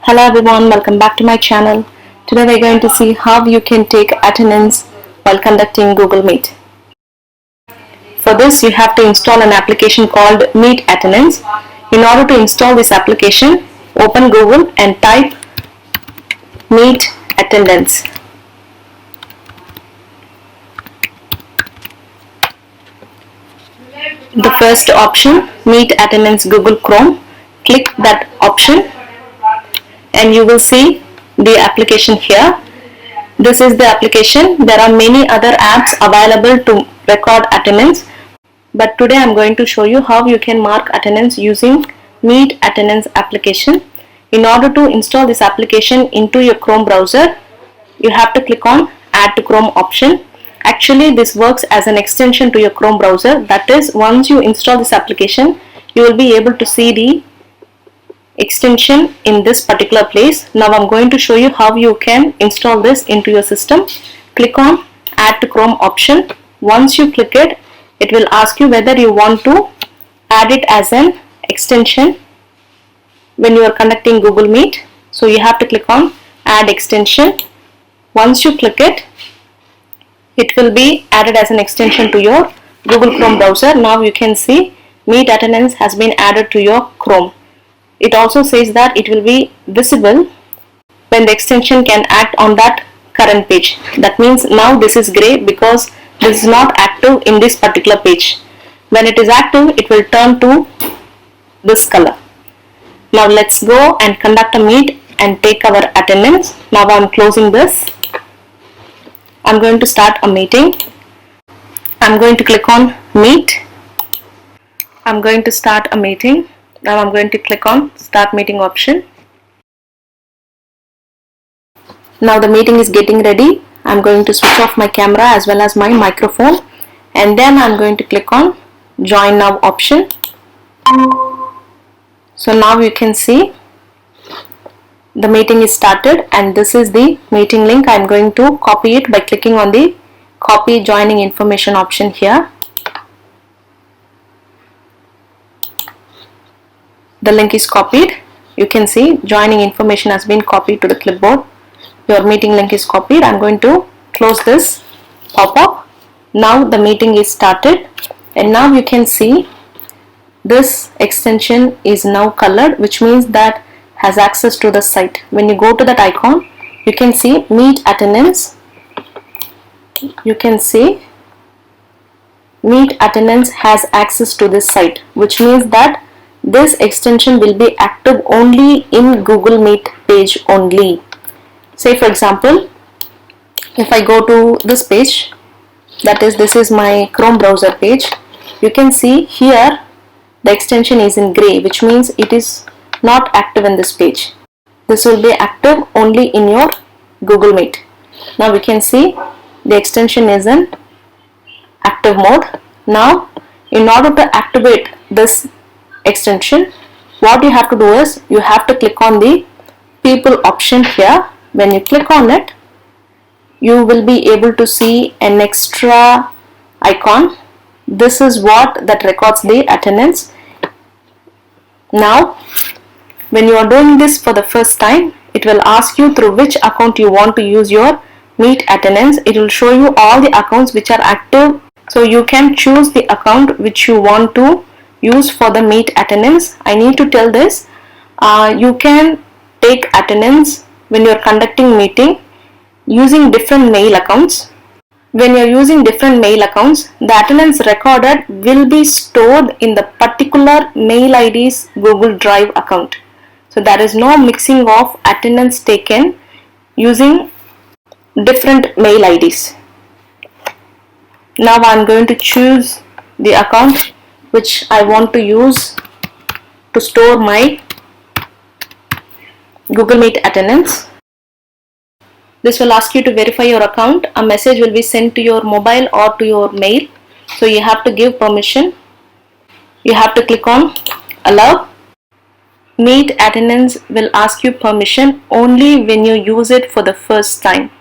Hello everyone, welcome back to my channel. Today we're going to see how you can take attendance while conducting Google Meet. For this you have to install an application called Meet Attendance. In order to install this application, open Google and type Meet Attendance. The first option, Meet Attendance Google Chrome. Click that option and you will see the application here. This is the application. There are many other apps available to record attendance, but today I am going to show you how you can mark attendance using Meet Attendance application. In order to install this application into your Chrome browser, you have to click on Add to Chrome option. Actually, this works as an extension to your Chrome browser. That is, once you install this application, you will be able to see the extension in this particular place. Now I'm going to show you how you can install this into your system. Click on Add to Chrome option. Once you click it, it will ask you whether you want to add it as an extension when you are conducting Google Meet. So you have to click on Add Extension. Once you click it, it will be added as an extension to your Google Chrome browser. Now you can see Meet Attendance has been added to your Chrome. It also says that it will be visible when the extension can act on that current page. That means now this is gray because this is not active in this particular page. When it is active, it will turn to this color. Now let's go and conduct a meet and take our attendance. Now I'm closing this. I'm going to start a meeting. I'm going to click on Meet. I'm going to start a meeting. Now I'm going to click on Start Meeting option. Now the meeting is getting ready. I'm going to switch off my camera as well as my microphone, and then I'm going to click on Join Now option. So now you can see the meeting is started, and this is the meeting link. I'm going to copy it by clicking on the Copy Joining Information option here. The link is copied. You can see joining information has been copied to the clipboard. Your meeting link is copied. I'm going to close this pop-up. Now the meeting is started, and now you can see this extension is now colored, which means that has access to the site. When you go to that icon, you can see Meet Attendance. You can see Meet Attendance has access to this site, which means that this extension will be active only in Google Meet page only. Say for example, if I go to this page, that is, this is my Chrome browser page, you can see here the extension is in gray, which means it is not active in this page. This will be active only in your Google Meet. Now we can see the extension is in active mode. Now in order to activate this extension, what you have to do is you have to click on the People option here. When you click on it, you will be able to see an extra icon. This is what that records the attendance. Now when you are doing this for the first time, it will ask you through which account you want to use your Meet Attendance. It will show you all the accounts which are active, so you can choose the account which you want to use for the Meet Attendance. I need to tell this, you can take attendance when you are conducting meeting using different mail accounts. When you are using different mail accounts, the attendance recorded will be stored in the particular mail ID's Google Drive account. So there is no mixing of attendance taken using different mail IDs. Now I am going to choose the account which I want to use to store my Google Meet attendance. This will ask you to verify your account. A message will be sent to your mobile or to your mail, so you have to give permission. You have to click on Allow. Meet Attendance will ask you permission only when you use it for the first time.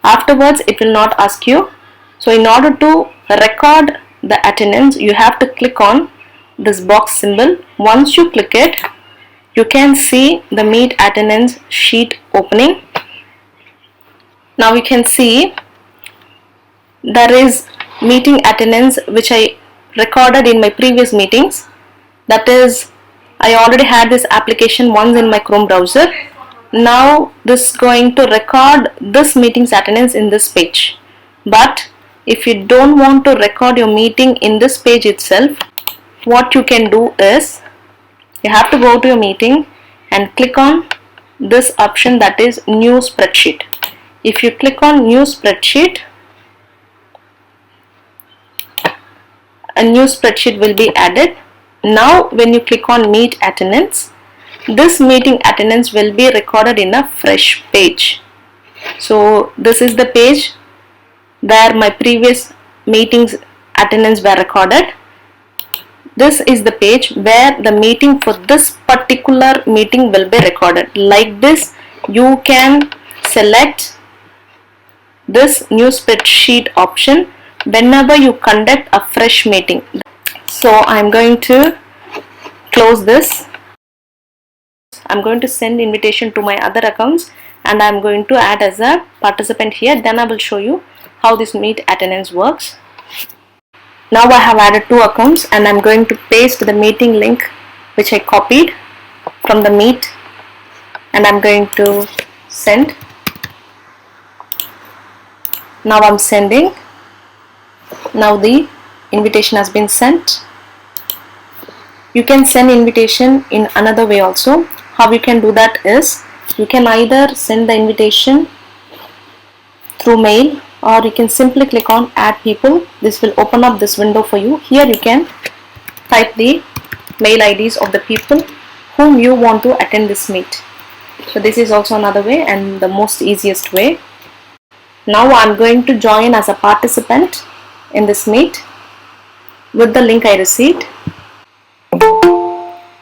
Afterwards it will not ask you. So in order to record the attendance, you have to click on this box symbol. Once you click it, You can see the meet attendance sheet opening. Now you can see there is meeting attendance which I recorded in my previous meetings. That is, I already had this application once in my Chrome browser. Now this is going to record this meeting's attendance in this page. But if you don't want to record your meeting in this page itself, what you can do is you have to go to your meeting and click on this option, that is new spreadsheet. If you click on new spreadsheet, a new spreadsheet will be added. Now when you click on meet attendance, this meeting attendance will be recorded in a fresh page. So this is the page where my previous meetings attendance were recorded. This is the page where the meeting for this particular meeting will be recorded. Like this, you can select this new spreadsheet option whenever you conduct a fresh meeting. So I'm going to close this. I'm going to send invitation to my other accounts and I'm going to add as a participant here. Then I will show you how this meet attendance works. Now I have added 2 accounts and I'm going to paste the meeting link which I copied from the meet and I'm going to send. Now I'm sending. Now the invitation has been sent. You can send invitation in another way also. How you can do that is, you can either send the invitation through mail or you can simply click on add people. This will open up this window for you. Here you can type the mail IDs of the people whom you want to attend this meet. So this is also another way and the most easiest way. Now I'm going to join as a participant in this meet with the link I received.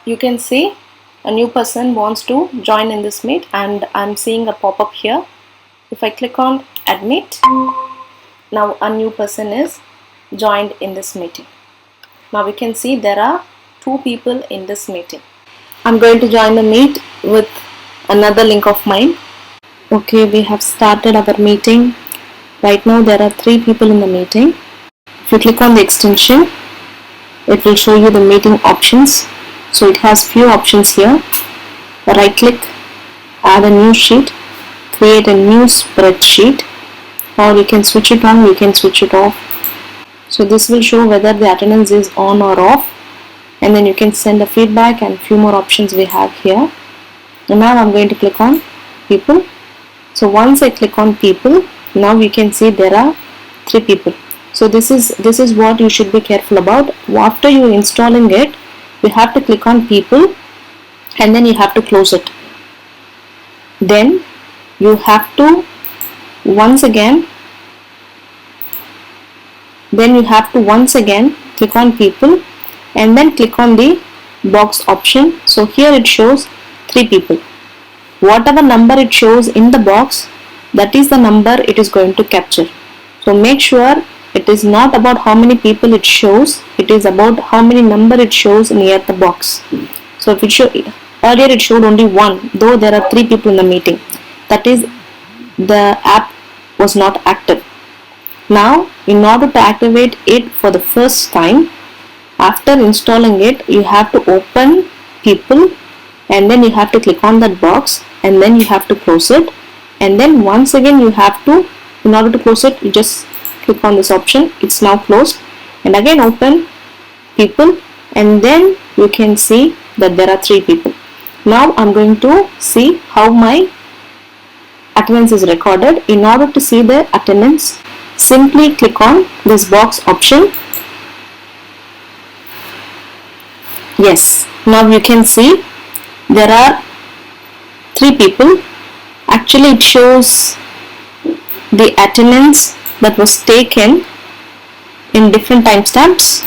You can see a new person wants to join in this meet and I'm seeing a pop-up here. If I click on admit, now a new person is joined in this meeting. Now we can see there are 2 people in this meeting. I'm going to join the meet with another link of mine. Okay, we have started our meeting. Right now there are 3 people in the meeting. If you click on the extension, it will show you the meeting options. So it has few options here. Right click, add a new sheet, create a new spreadsheet, or you can switch it on, you can switch it off. So this will show whether the attendance is on or off, and then you can send a feedback and few more options we have here. And now I'm going to click on people. So once I click on people, now you can see there are 3 people. So this is what you should be careful about. After you installing it, you have to click on people and then you have to close it. Then you have to once again click on people and then click on the box option. So here it shows 3 people. Whatever number it shows in the box, that is the number it is going to capture. So make sure it is not about how many people it shows, it is about how many number it shows near the box. So if it earlier it showed only 1, though there are 3 people in the meeting, that is the app was not active. Now in order to activate it for the first time, after installing it, you have to open people and then you have to click on that box and then you have to close it, and then once again you have to, in order to close it, you just click on this option. It's now closed, and again open people and then you can see that there are 3 people. Now I'm going to see how my attendance is recorded. In order to see the attendance, simply click on this box option. Yes, now you can see there are 3 people. Actually it shows the attendance that was taken in different timestamps.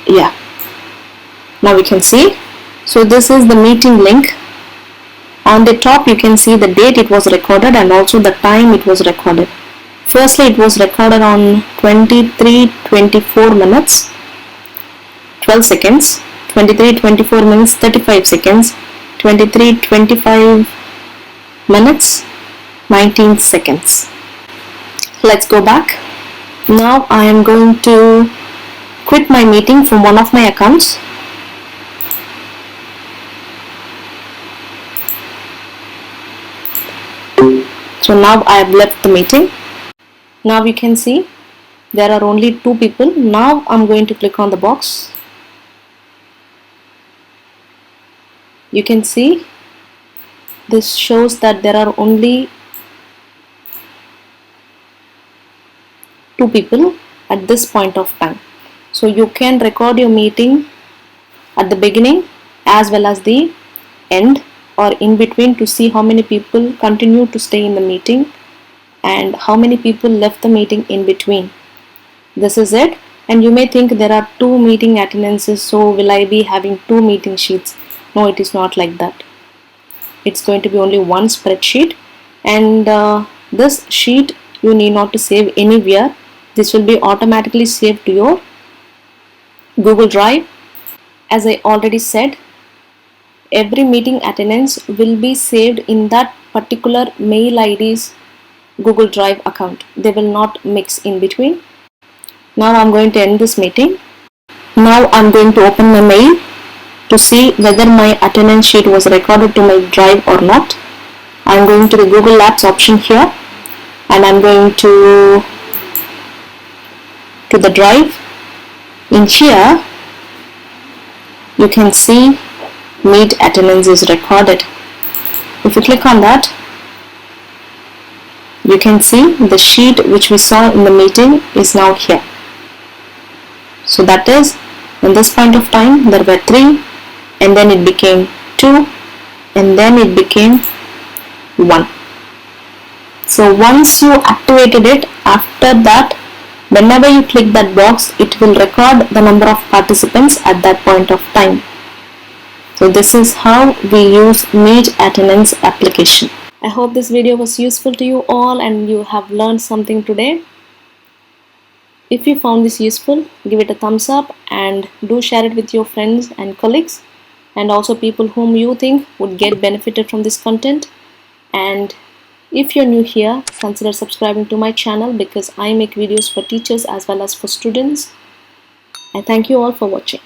Yeah, now we can see. So this is the meeting link. On the top you can see the date it was recorded and also the time it was recorded. Firstly it was recorded on 23:24 minutes 12 seconds, 23:24 minutes 35 seconds, 23:25 minutes 19 seconds. Let's go back. Now I am going to quit my meeting from one of my accounts. So now I have left the meeting. Now you can see there are only 2 people. Now I'm going to click on the box. You can see this shows that there are only 2 people at this point of time. So you can record your meeting at the beginning as well as the end or in between to see how many people continue to stay in the meeting and how many people left the meeting in between. This is it. And you may think there are 2 meeting attendances, so will I be having 2 meeting sheets? No, it is not like that. It's going to be only one spreadsheet, and this sheet you need not to save anywhere. This will be automatically saved to your Google Drive. As I already said, every meeting attendance will be saved in that particular mail ID's Google Drive account. They will not mix in between. Now I'm going to end this meeting. Now I'm going to open my mail to see whether my attendance sheet was recorded to my drive or not. I'm going to the Google Apps option here, and I'm going to the drive. In here you can see meet attendance is recorded. If you click on that, you can see the sheet which we saw in the meeting is now here. So that is, in this point of time there were 3, and then it became 2, and then it became 1. So once you activated it, after that, whenever you click that box, it will record the number of participants at that point of time. So this is how we use Meet Attendance application. I hope this video was useful to you all and you have learned something today. If you found this useful, give it a thumbs up and do share it with your friends and colleagues and also people whom you think would get benefited from this content. And if you're new here, consider subscribing to my channel because I make videos for teachers as well as for students. I thank you all for watching.